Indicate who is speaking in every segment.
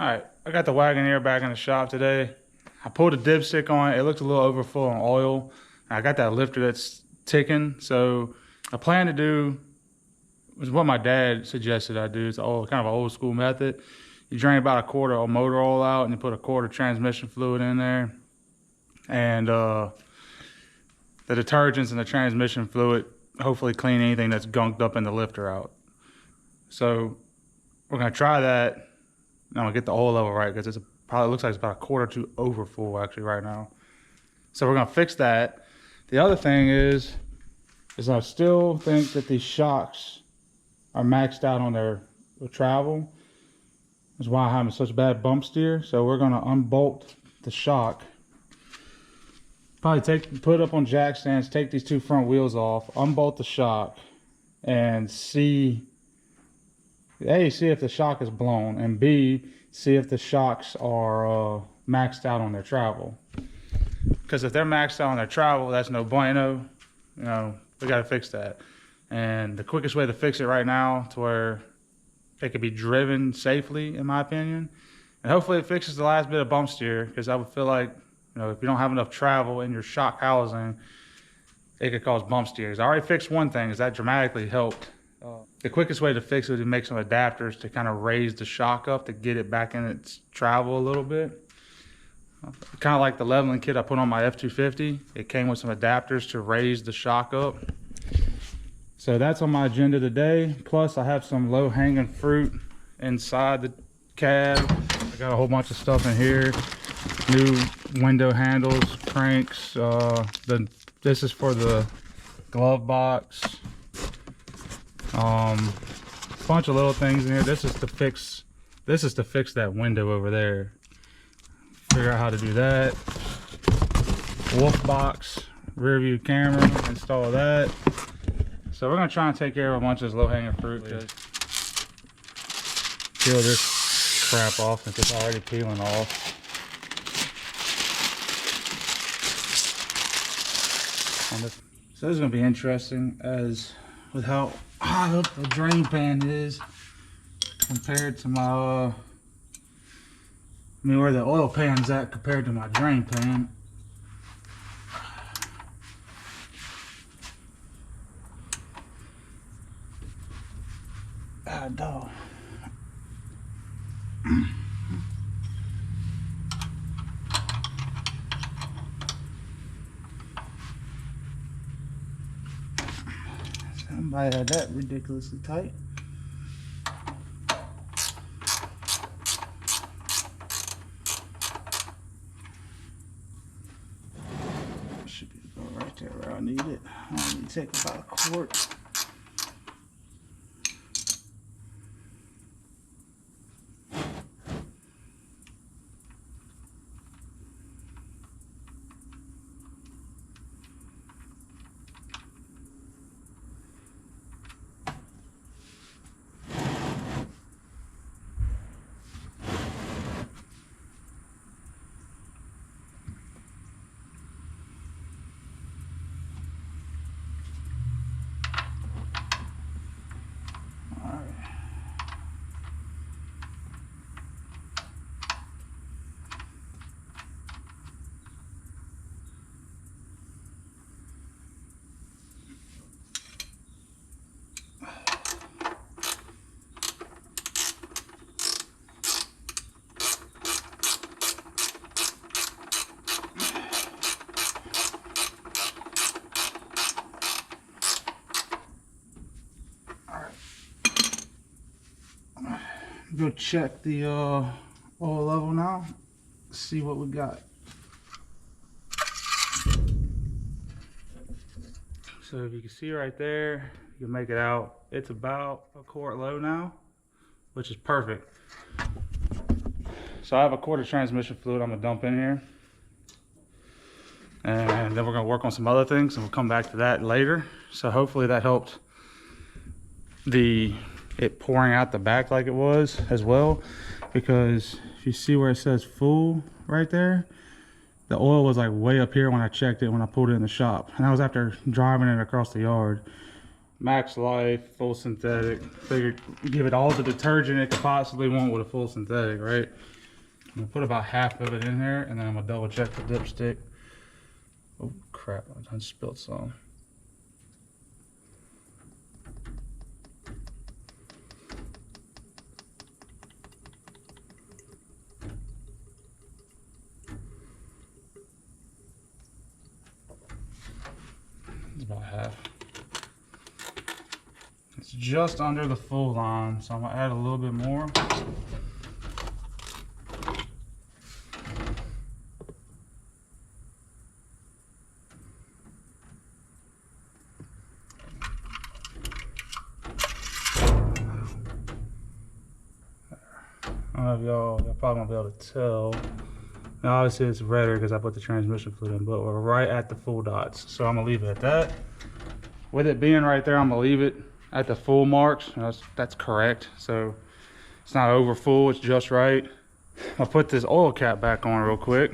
Speaker 1: Alright, I got the Wagoneer back in the shop today. I pulled a dipstick on it. It looked a little overfull on oil. I got that lifter that's ticking. So I plan to do was what my dad suggested I do. It's kind of an old school method. You drain about a quart of motor oil out and you put a quart of transmission fluid in there. And the detergents and the transmission fluid hopefully clean anything that's gunked up in the lifter out. So we're gonna try that. I'm gonna get the oil level right because probably looks like it's about a quart or two over full actually right now. So we're gonna fix that. The other thing is I still think that these shocks are maxed out on their travel. That's why I'm having such bad bump steer. So we're gonna unbolt the shock. Probably put it up on jack stands, take these two front wheels off, unbolt the shock, and see if the shock is blown, and B, see if the shocks are maxed out on their travel. Because if they're maxed out on their travel, that's no bueno. You know, we got to fix that. And the quickest way to fix it right now to where it could be driven safely, in my opinion, and hopefully it fixes the last bit of bump steer, because I would feel like, you know, if you don't have enough travel in your shock housing, it could cause bump steers. I already fixed one thing, is that dramatically helped. The quickest way to fix it is to make some adapters to kind of raise the shock up to get it back in its travel a little bit. Kind of like the leveling kit I put on my F250. It came with some adapters to raise the shock up. So that's on my agenda today. Plus I have some low hanging fruit inside the cab. I got a whole bunch of stuff in here. New window handles, cranks. This is for the glove box. Bunch of little things in here. This is to fix that window over there. Figure out how to do that. Wolf box, rear view camera, install that. So we're gonna try and take care of a bunch of this low hanging fruit. Peel this crap off since it's already peeling off. So this is gonna be interesting as with how hot up the drain pan is compared to my where the oil pan's at compared to my drain pan. Ah, dog. Somebody had that ridiculously tight. Should be about right there where I need it. I only take about a quart. Go check the oil level now, see what we got. So if you can see right there, you can make it out. It's about a quart low now, which is perfect. So I have a quart of transmission fluid I'm gonna dump in here, and then we're gonna work on some other things, and we'll come back to that later. So hopefully that helped it pouring out the back like it was as well, because if you see where it says full right there, the oil was like way up here when I checked it when I pulled it in the shop, and that was after driving it across the yard. Max Life, full synthetic. Figured give it all the detergent it could possibly want with a full synthetic, right? I'm gonna put about half of it in here, and then I'm gonna double check the dipstick. Oh crap, I done spilled some. It's about half. It's just under the full line, so I'm gonna add a little bit more. I don't know if y'all probably won't be able to tell. Now obviously it's redder because I put the transmission fluid in, but we're right at the full dots. So I'm gonna leave it at that. With it being right there, I'm gonna leave it at the full marks. That's correct. So it's not over full, it's just right. I'll put this oil cap back on real quick,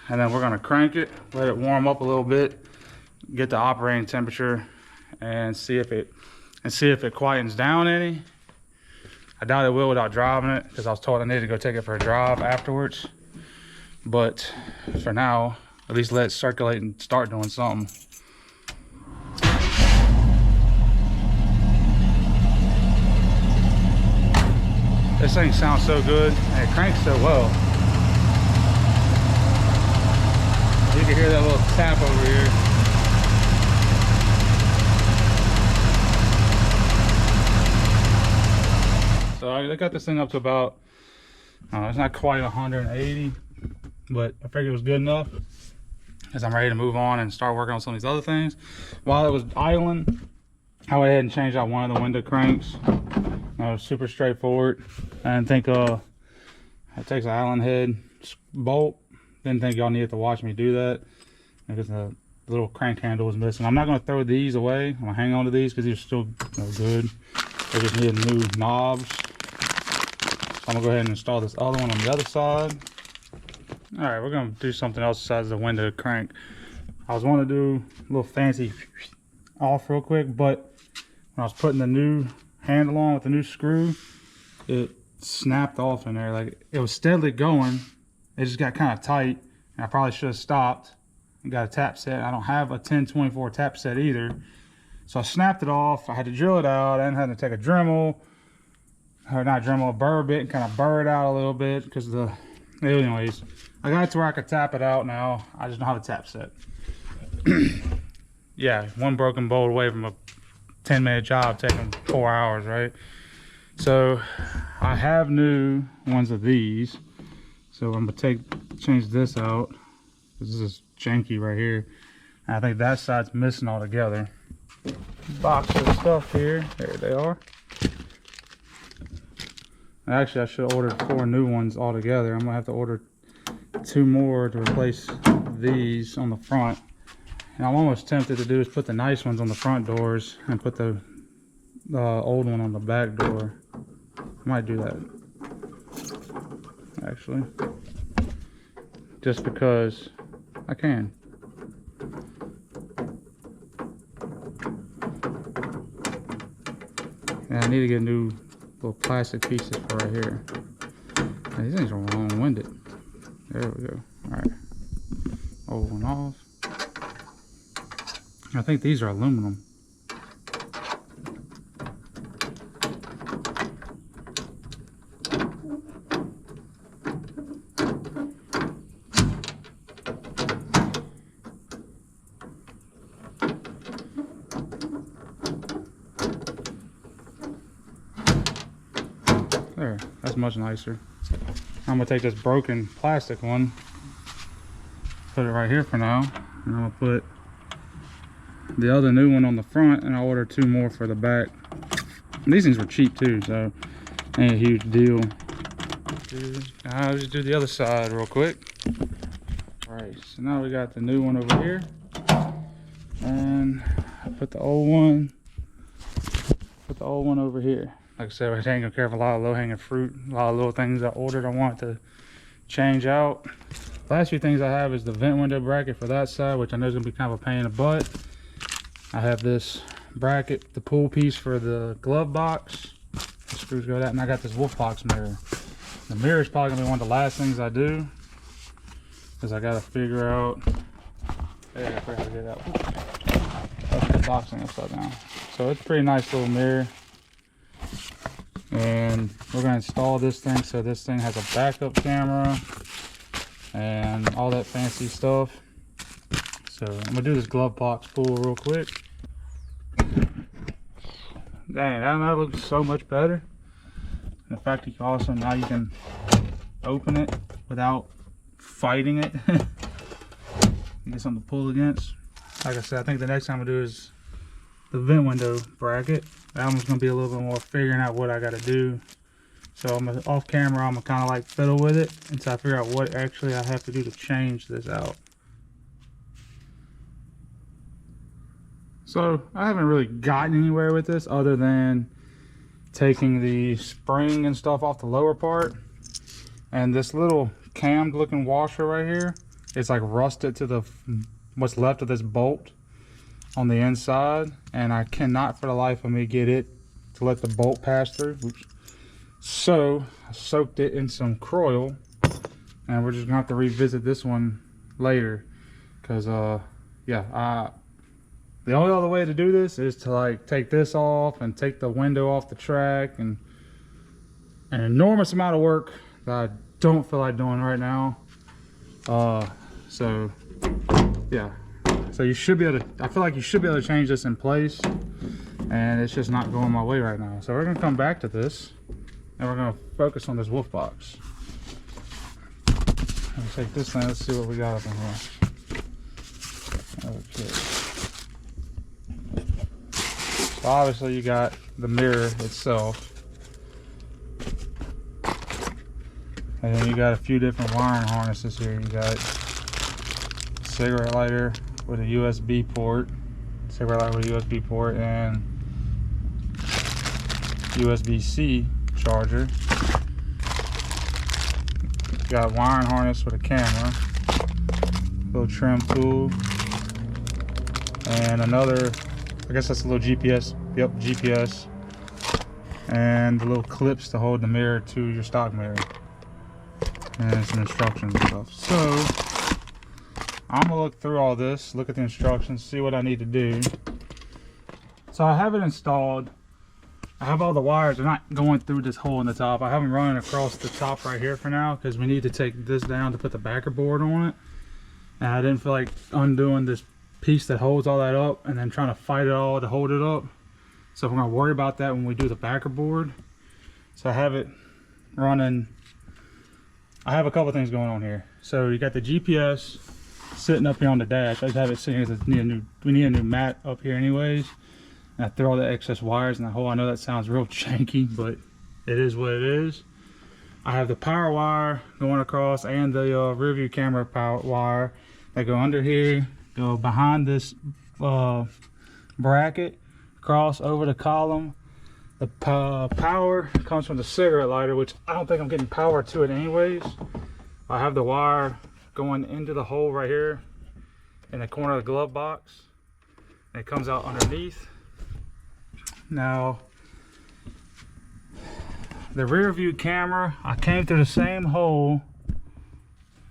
Speaker 1: and then we're gonna crank it, let it warm up a little bit, get the operating temperature, and see if it quietens down any. I doubt it will without driving it, because I was told I needed to go take it for a drive afterwards. But for now, at least let it circulate and start doing something. This thing sounds so good, and it cranks so well. You can hear that little tap over here. So I got this thing up to about, it's not quite 180, but I figured it was good enough because I'm ready to move on and start working on some of these other things. While it was idling, I went ahead and changed out one of the window cranks. That was super straightforward. I didn't think it takes an Allen head bolt. Didn't think y'all needed to watch me do that because the little crank handle was missing. I'm not going to throw these away. I'm going to hang on to these because these are still good. They just need new knobs. I'm gonna go ahead and install this other one on the other side. All right, we're gonna do something else besides the window crank. I was wanting to do a little fancy off real quick, but when I was putting the new handle on with the new screw, it snapped off in there. Like, it was steadily going, it just got kind of tight, and I probably should have stopped and got a tap set. I don't have a 1024 tap set either, so I snapped it off. I had to drill it out and had to take a Dremel, or not Dremel, a burr bit, and kind of burr it out a little bit because anyways, I got it to where I could tap it out now. I just don't have a tap set. Yeah, one broken bolt away from a 10-minute job taking 4 hours, right? So I have new ones of these. So I'm gonna change this out. This is janky right here. And I think that side's missing altogether. Box of stuff here. There they are. Actually, I should have ordered 4 new ones altogether. I'm gonna have to order 2 more to replace these on the front. And I'm almost tempted to do is put the nice ones on the front doors and put the old one on the back door. I might do that, actually, just because I can. And I need to get new little plastic pieces for right here. Man, these things are long-winded. There we go. All right, old one off. I think these are aluminum. There, that's much nicer. I'm gonna take this broken plastic one, put it right here for now, and I'm gonna put the other new one on the front, and I'll order 2 more for the back. And these things were cheap too, so ain't a huge deal. I'll just do the other side real quick. All right, so now we got the new one over here, and I put the old one over here. Like I said, we're taking care of a lot of low-hanging fruit, a lot of little things I ordered I want to change out. Last few things I have is the vent window bracket for that side, which I know is going to be kind of a pain in the butt. I have this bracket, the pull piece for the glove box. The screws go to that, and I got this wolf box mirror. The mirror is probably gonna be one of the last things I do, because I gotta figure out. Hey, I forgot to get that. That's the boxing upside down. So it's a pretty nice little mirror. And we're gonna install this thing so this thing has a backup camera and all that fancy stuff. So I'm gonna do this glove box pull real quick. Dang, that looks so much better. And the fact that you also now you can open it without fighting it. You get something to pull against. Like I said, I think the next time I do is the vent window bracket. That one's gonna be a little bit more figuring out what I gotta do. So I'm off camera, I'm gonna kind of like fiddle with it until I figure out what actually I have to do to change this out. So I haven't really gotten anywhere with this other than taking the spring and stuff off the lower part. And this little cammed looking washer right here, it's like rusted to the what's left of this bolt on the inside, and I cannot for the life of me get it to let the bolt pass through. Oops. So I soaked it in some Croil, and we're just gonna have to revisit this one later, because yeah, the only other way to do this is to like take this off and take the window off the track, and an enormous amount of work that I don't feel like doing right now. So yeah, so you should be able to, I feel like you should be able to change this in place, and it's just not going my way right now. So we're gonna come back to this and we're gonna focus on this wolf box. Let's take this thing, let's see what we got up in here. Okay. So obviously you got the mirror itself. And then you got a few different wiring harnesses here. You got a cigarette lighter with a USB port, and USB-C charger. You got a wiring harness with a camera, little trim tool, and another, I guess that's a little GPS. Yep, GPS. And the little clips to hold the mirror to your stock mirror. And some instructions and stuff. So I'm gonna look through all this, look at the instructions, see what I need to do. So I have it installed. I have all the wires. They're not going through this hole in the top. I have them running across the top right here for now, because we need to take this down to put the backer board on it. And I didn't feel like undoing this piece that holds all that up and then trying to fight it all to hold it up. So we're gonna worry about that when we do the backer board. So I have it running. I have a couple things going on here. So you got the GPS sitting up here on the dash. I just have it sitting here because we need a new mat up here anyways. And I threw all the excess wires in the hole. I know that sounds real janky, but it is what it is. I have the power wire going across and the rear view camera power wire that go under here, go behind this bracket, cross over the column. The power comes from the cigarette lighter, which I don't think I'm getting power to it anyways. I have the wire going into the hole right here in the corner of the glove box, and it comes out underneath. Now, the rear view camera, I came through the same hole.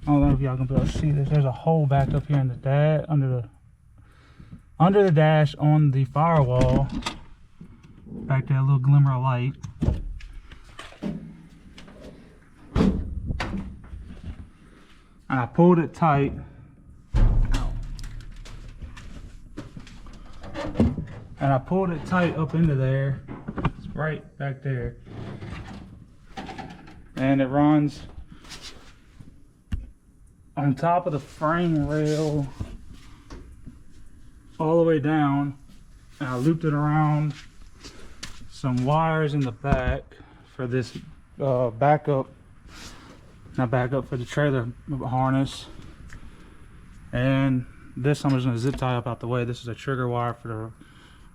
Speaker 1: I don't know if y'all can be able to see this. There's a hole back up here in the dash, under the dash on the firewall. Back there, a little glimmer of light. And I pulled it tight. And I pulled it tight up into there. It's right back there. And it runs on top of the frame rail all the way down. And I looped it around some wires in the back for this backup, not backup, for the trailer harness. And this I'm just going to zip tie up out the way. This is a trigger wire for the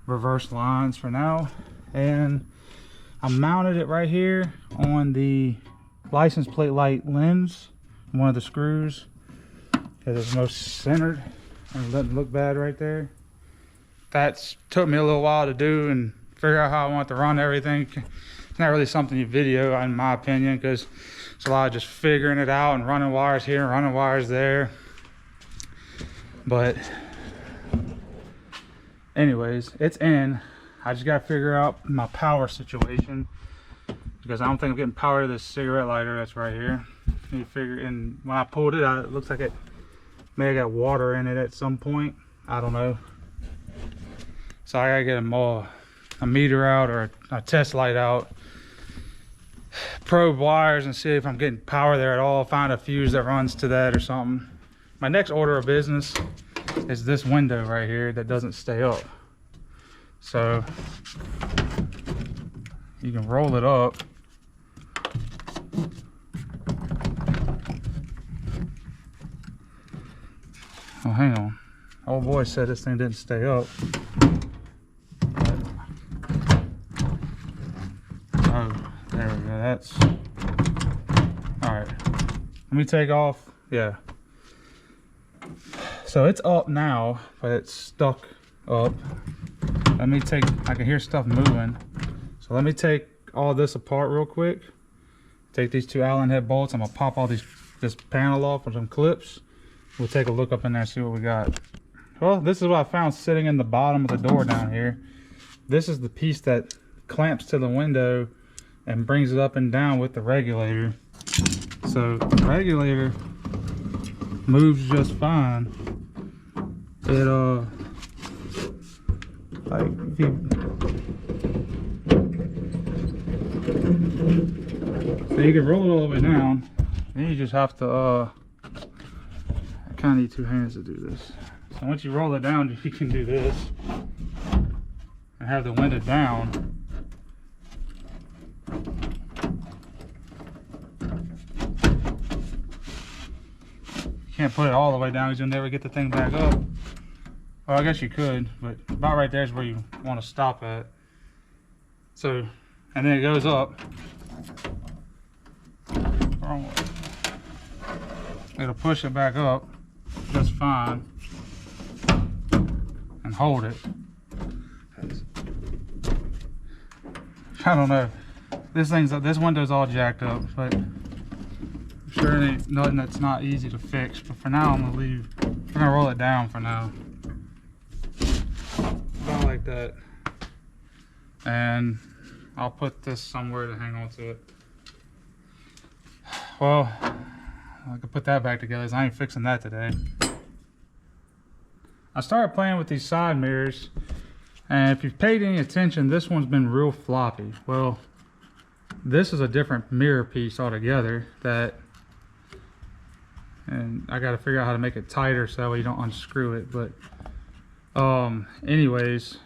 Speaker 1: reverse lines for now. And I mounted it right here on the license plate light lens, one of the screws, because it's most centered and it doesn't look bad right there. that's took me a little while to do and figure out how I want to run everything. It's not really something you video, in my opinion, because it's a lot of just figuring it out and running wires here and running wires there. But anyways, it's in. I just got to figure out my power situation, because I don't think I'm getting power to this cigarette lighter that's right here. You figure, and when I pulled it out, it looks like it may have got water in it at some point. I don't know. So I gotta get a meter out or a test light out, probe wires and see if I'm getting power there at all, find a fuse that runs to that or something. My next order of business is this window right here that doesn't stay up. So you can roll it up. Oh, hang on. Old boy said this thing didn't stay up. Oh, there we go. That's all right. Let me take off. Yeah. So it's up now, but it's stuck up. Let me take, I can hear stuff moving. So let me take all this apart real quick. Take these two Allen head bolts. I'm gonna pop all this panel off with some clips. We'll take a look up in there and see what we got. Well, this is what I found sitting in the bottom of the door down here. This is the piece that clamps to the window and brings it up and down with the regulator. So the regulator moves just fine. It like if you, so you can roll it all the way down. Then you just have to I kind of need two hands to do this. So once you roll it down, you can do this and have the window down. You can't put it all the way down because you'll never get the thing back up. Well, I guess you could, but about right there is where you want to stop at. So, and then it goes up. Wrong way. It'll push it back up just fine and hold it. I don't know. This window's all jacked up, but I'm sure it ain't nothing that's not easy to fix. But for now, I'm gonna roll it down for now. About like that. And I'll put this somewhere to hang on to it. Well, I can put that back together, so I ain't fixing that today. I started playing with these side mirrors, and if you've paid any attention, this one's been real floppy. Well, this is a different mirror piece altogether and I got to figure out how to make it tighter so that way you don't unscrew it. But anyways,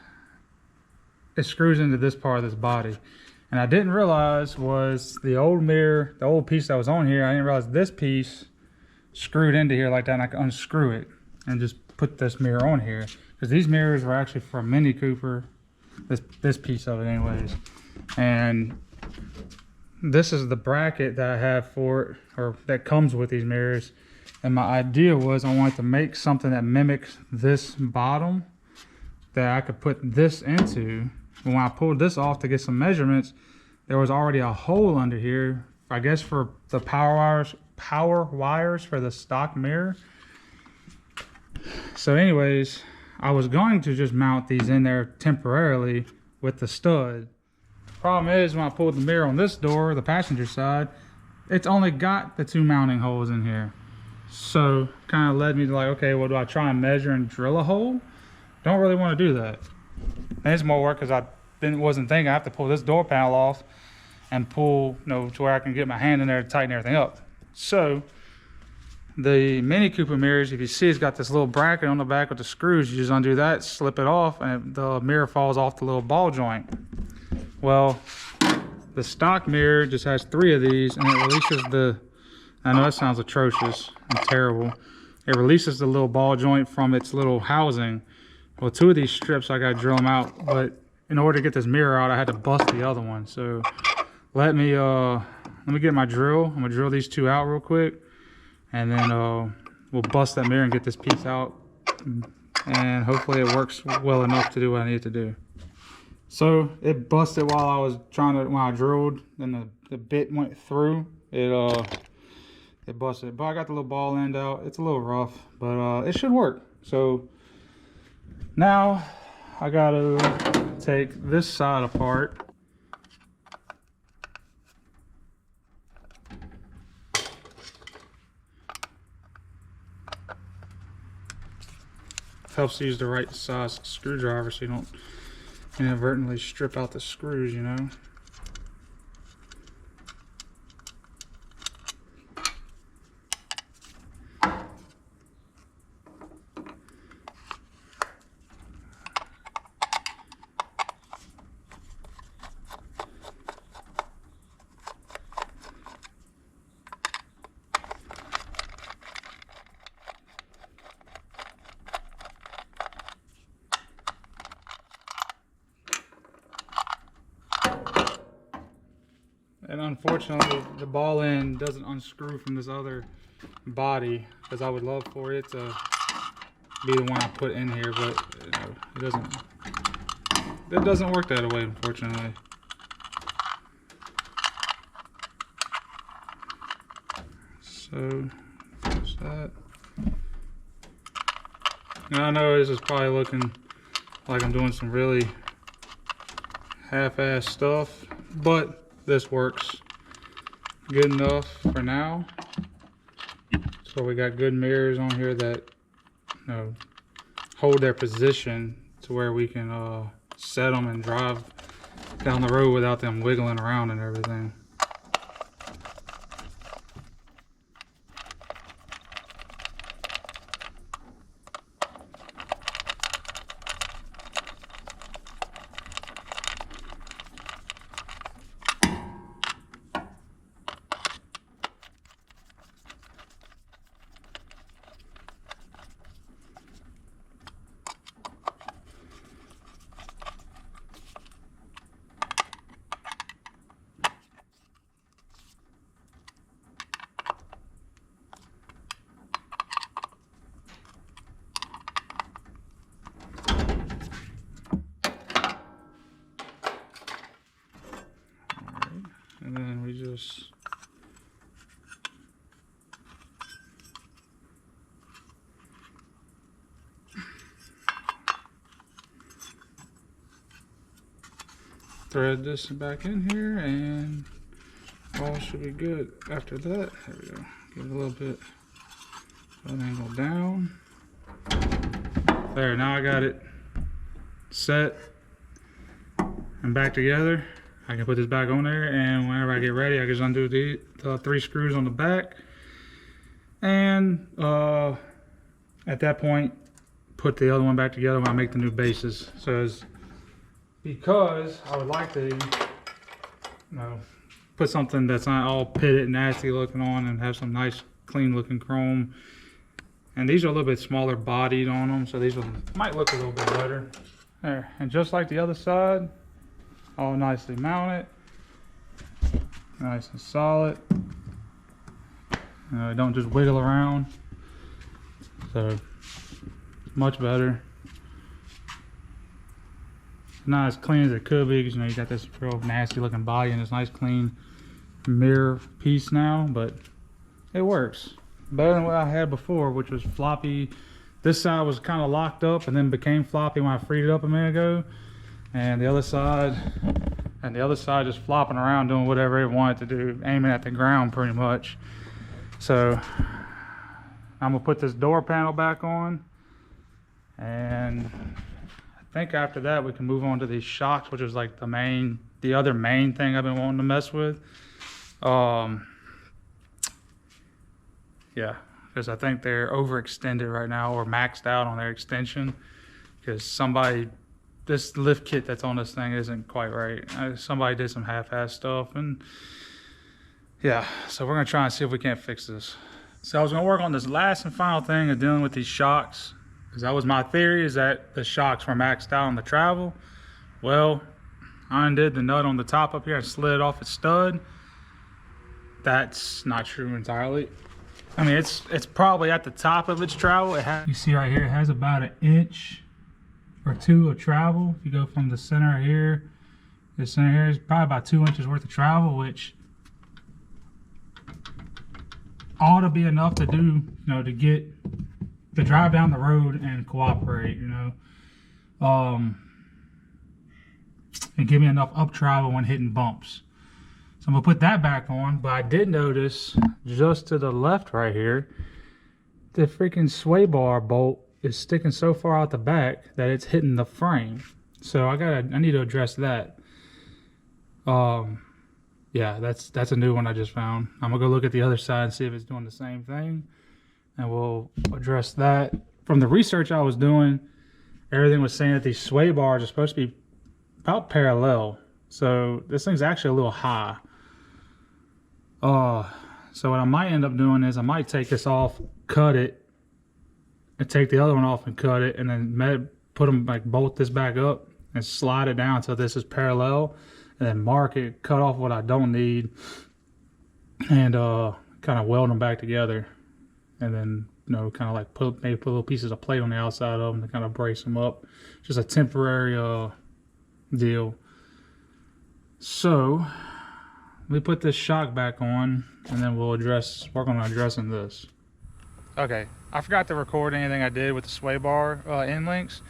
Speaker 1: it screws into this part of this body. And I didn't realize was the old mirror, the old piece that was on here, I didn't realize this piece screwed into here like that, and I could unscrew it and just put this mirror on here. Because these mirrors were actually from Mini Cooper, this piece of it anyways. And this is the bracket that I have for it, or that comes with these mirrors. And my idea was I wanted to make something that mimics this bottom that I could put this into. When I pulled this off to get some measurements, there was already a hole under here, I guess for the power wires for the stock mirror. So anyways, I was going to just mount these in there temporarily with the stud. Problem is, when I pulled the mirror on this door, the passenger side, it's only got the two mounting holes in here. So kind of led me to like, okay, well, do I try and measure and drill a hole? Don't really want to do that. And it's more work because I wasn't thinking I have to pull this door panel off and pull, to where I can get my hand in there to tighten everything up. So the Mini Cooper mirrors, if you see, it's got this little bracket on the back with the screws. You just undo that, slip it off, and the mirror falls off the little ball joint. Well, the stock mirror just has 3 of these, and it releases I know that sounds atrocious and terrible. It releases the little ball joint from its little housing. Well, 2 of these strips, I got to drill them out, but in order to get this mirror out, I had to bust the other one. So let me get my drill. I'm gonna drill these 2 out real quick, and then we'll bust that mirror and get this piece out, and hopefully it works well enough to do what I need to do. So it busted while I was when I drilled, and the bit went through. It busted, but I got the little ball end out. It's a little rough, but it should work. So now I gotta take this side apart. Helps to use the right size screwdriver so you don't inadvertently strip out the screws, you know. And unfortunately, the ball end doesn't unscrew from this other body, because I would love for it to be the one I put in here, but you know, it doesn't work that way, unfortunately. So there's that. Now I know this is probably looking like I'm doing some really half-ass stuff, but this works good enough for now. So we got good mirrors on here that, you know, hold their position to where we can set them and drive down the road without them wiggling around and everything. And then we just thread this back in here, and all should be good. After that, there we go. Give it a little bit of an angle down. There, now I got it set and back together. I can put this back on there, and whenever I get ready, I just undo the 3 screws on the back, and at that point, put the other one back together when I make the new bases. So because I would like to, you know, put something that's not all pitted and nasty looking on, and have some nice clean looking chrome. And these are a little bit smaller bodied on them, so these might look a little bit better. There, and just like the other side, all nicely mounted, nice and solid. Don't just wiggle around. So much better. Not as clean as it could be, because you know you got this real nasty looking body and this nice clean mirror piece now, but it works better than what I had before, which was floppy. This side was kind of locked up and then became floppy when I freed it up a minute ago. And the other side just flopping around doing whatever it wanted to do, aiming at the ground pretty much. So I'm gonna put this door panel back on, and I think after that we can move on to these shocks, which is like the other main thing I've been wanting to mess with. Yeah, because I think they're overextended right now, or maxed out on their extension, because this lift kit that's on this thing isn't quite right. Somebody did some half-ass stuff, and yeah, so we're gonna try and see if we can't fix this. So I was gonna work on this last and final thing of dealing with these shocks, because that was my theory, is that the shocks were maxed out on the travel. Well, I undid the nut on the top up here and slid it off its stud. That's not true entirely. I mean, it's probably at the top of its travel. You see right here, it has about an inch or two of travel. If you go from the center here, the center here is probably about 2 inches worth of travel, which ought to be enough to do, you know, to drive down the road and cooperate, you know, and give me enough up travel when hitting bumps. So I'm gonna put that back on, but I did notice just to the left right here, the freaking sway bar bolt is sticking so far out the back that it's hitting the frame. So I need to address that. Yeah, that's a new one I just found. I'm gonna go look at the other side and see if it's doing the same thing, and we'll address that. From the research I was doing, everything was saying that these sway bars are supposed to be about parallel. So this thing's actually a little high. So what I might end up doing is I might take this off, cut it, and take the other one off and cut it, and then put them, like, bolt this back up and slide it down so this is parallel, and then mark it, cut off what I don't need, and kind of weld them back together, and then, you know, kind of like maybe put little pieces of plate on the outside of them to kind of brace them up. Just a temporary deal. So let me put this shock back on, and then we'll work on addressing this. Okay, I forgot to record anything I did with the sway bar end links,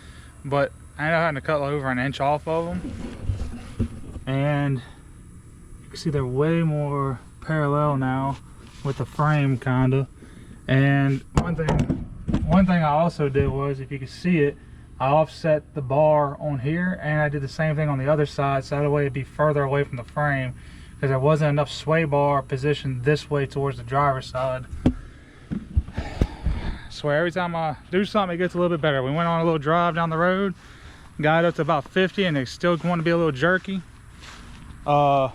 Speaker 1: but I ended up having to cut over an inch off of them, and you can see they're way more parallel now with the frame, kinda. And one thing I also did was, if you can see it, I offset the bar on here, and I did the same thing on the other side, so that way it'd be further away from the frame, because there wasn't enough sway bar positioned this way towards the driver's side. I swear, every time I do something, it gets a little bit better. We went on a little drive down the road, got it up to about 50, and it's still going to be a little jerky. I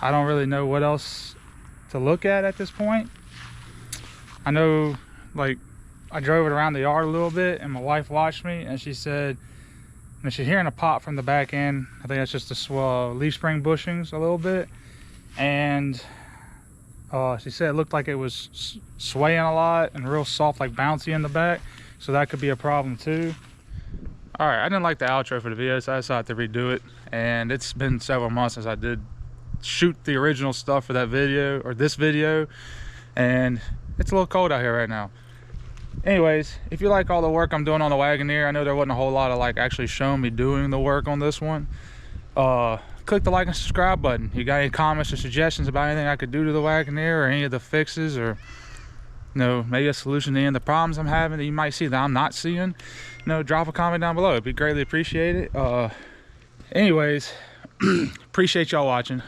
Speaker 1: don't really know what else to look at this point. I know, like, I drove it around the yard a little bit, and my wife watched me, and she said, and she's hearing a pop from the back end. I think that's just the leaf spring bushings a little bit, and she said it looked like it was swaying a lot and real soft, like bouncy in the back, so that could be a problem too. All right, I didn't like the outro for the video, so I decided to redo it, and it's been several months since I did shoot the original stuff for that video, or this video, and it's a little cold out here right now. Anyways, if you like all the work I'm doing on the Wagoneer, I know there wasn't a whole lot of, like, actually showing me doing the work on this one. Click the like and subscribe button. You got any comments or suggestions about anything I could do to the Wagoneer, or any of the fixes, or, you know, maybe a solution to any of the problems I'm having that you might see that I'm not seeing, you know, drop a comment down below. It'd be greatly appreciated. Anyways, appreciate y'all watching.